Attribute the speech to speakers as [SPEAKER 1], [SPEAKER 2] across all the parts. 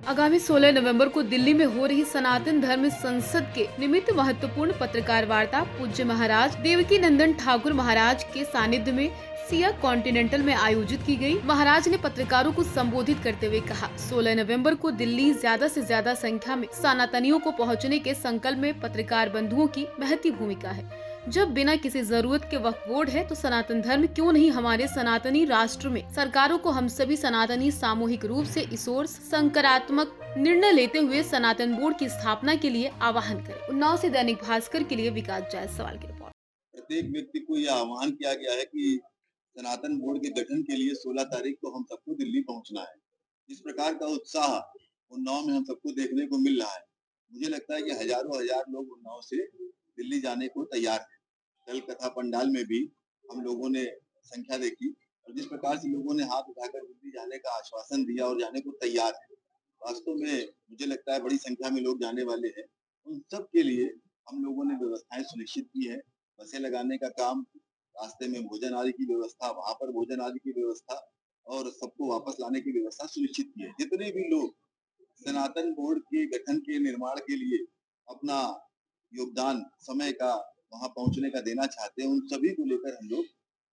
[SPEAKER 1] आगामी 16 नवंबर को दिल्ली में हो रही सनातन धर्म संसद के निमित्त महत्वपूर्ण पत्रकार वार्ता पूज्य महाराज देवकी नंदन ठाकुर महाराज के सानिध्य में सिया कॉन्टिनेंटल में आयोजित की गई। महाराज ने पत्रकारों को संबोधित करते हुए कहा, 16 नवंबर को दिल्ली ज्यादा से ज्यादा संख्या में सनातनियों को पहुंचने के संकल्प में पत्रकार बंधुओं की महती भूमिका है। जब बिना किसी जरूरत के वक्फ बोर्ड है तो सनातन धर्म क्यों नहीं हमारे सनातनी राष्ट्र में। सरकारों को हम सभी सनातनी सामूहिक रूप से इस ओर सकारात्मक निर्णय लेते हुए सनातन बोर्ड की स्थापना के लिए आह्वान करें। उन्नाव से दैनिक भास्कर के लिए विकास जायसवाल की रिपोर्ट।
[SPEAKER 2] प्रत्येक व्यक्ति को यह आह्वान किया गया है कि सनातन बोर्ड के गठन के लिए 16 तारीख को हम सबको दिल्ली पहुंचना है। इस प्रकार का उत्साह उन्नाव में हम सबको देखने को मिल रहा है। मुझे लगता है कि हजारों हजार लोग उन्नाव से दिल्ली जाने को तैयार हैं। कल कथा पंडाल में भी हम लोगों ने संख्या देखी और जिस प्रकार से लोगों ने हाथ उठाकर दिल्ली जाने का आश्वासन दिया और जाने को तैयार है, वास्तव में मुझे लगता है बड़ी संख्या में लोग जाने वाले हैं। उन सब के लिए हम लोगों ने व्यवस्थाएं सुनिश्चित की है। बसें लगाने का काम, रास्ते में भोजन आदि की व्यवस्था, वहां पर भोजन आदि की व्यवस्था और सबको वापस लाने की व्यवस्था सुनिश्चित की है। जितने भी लोग सनातन बोर्ड के गठन के निर्माण के लिए अपना योगदान समय का वहां पहुंचने का देना चाहते हैं, उन सभी को लेकर हम लोग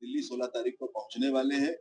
[SPEAKER 2] दिल्ली 16 तारीख को पहुंचने वाले हैं।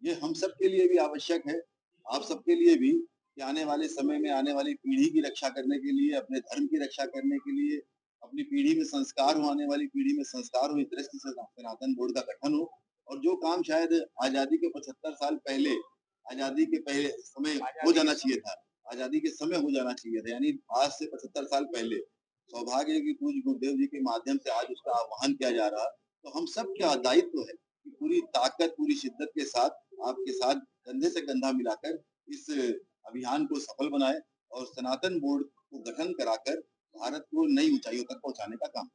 [SPEAKER 2] ये हम सब के लिए भी आवश्यक है, आप सबके लिए भी, कि आने वाले समय में आने वाली पीढ़ी की रक्षा करने के लिए, अपने धर्म की रक्षा करने के लिए, अपनी पीढ़ी में संस्कार हो, आने वाली पीढ़ी में संस्कार हो, इस दृष्टि से सनातन बोर्ड का गठन हो। और जो काम शायद आजादी के 75 साल पहले, आजादी के पहले समय हो जाना चाहिए था, आजादी के समय हो जाना चाहिए था, यानी आज से 75 साल पहले, सौभाग्य है कि पूज्य गुरुदेव जी के माध्यम से आज उसका आह्वान किया जा रहा है। तो हम सब का दायित्व है कि पूरी ताकत, पूरी शिद्दत के साथ, आपके साथ कंधे से कंधा मिलाकर इस अभियान को सफल बनाए और सनातन बोर्ड को गठन कराकर भारत को नई ऊंचाइयों तक पहुंचाने का काम।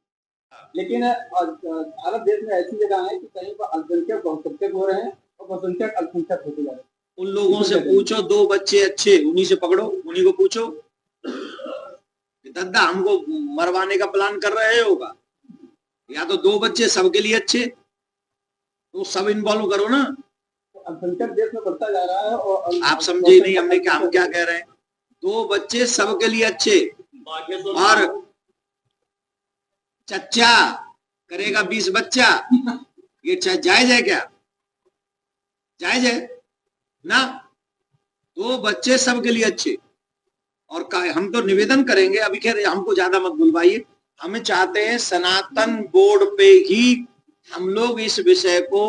[SPEAKER 3] लेकिन भारत देश में ऐसी जगह है कि कहीं पर अल्पसंख्यक बहुसंख्यक हो रहे हैं और बहुसंख्यक अल्पसंख्यक होते जा रहे हैं।
[SPEAKER 4] उन लोगों से पूछो, 2 बच्चे अच्छे, उन्हीं से पकड़ो, उन्हीं को पूछो। दादा हमको मरवाने का प्लान कर रहे होगा, या तो 2 बच्चे सबके लिए अच्छे, तो सब इन्वॉल्व करो ना।
[SPEAKER 3] अल्पसंख्यक देश में बढ़ता जा रहा है और
[SPEAKER 4] आप समझे नहीं हमने क्या, हम क्या कह रहे हैं। 2 बच्चे सबके लिए अच्छे, और चच्चा करेगा 20 बच्चा, ये जायज है क्या? जायज है ना? 2 बच्चे सबके लिए अच्छे। और हम तो निवेदन करेंगे, अभी खैर हमको ज्यादा मत बुलवाइए, हमें चाहते हैं सनातन बोर्ड पे ही हम लोग इस विषय को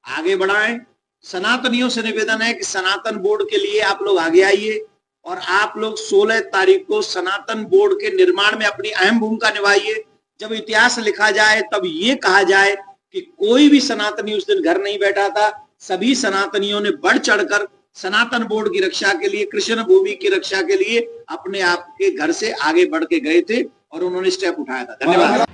[SPEAKER 4] आगे बढ़ाएं। सनातनियों से निवेदन है कि सनातन बोर्ड के लिए आप लोग आगे आइए और आप लोग 16 तारीख को सनातन बोर्ड के निर्माण में अपनी अहम भूमिका निभाइए। जब इतिहास लिखा जाए तब ये कहा जाए कि कोई भी सनातनी उस दिन घर नहीं बैठा था, सभी सनातनियों ने बढ़ चढ़कर सनातन बोर्ड की रक्षा के लिए, कृष्ण भूमि की रक्षा के लिए अपने आप के घर से आगे बढ़ के गए थे और उन्होंने स्टेप उठाया था। धन्यवाद।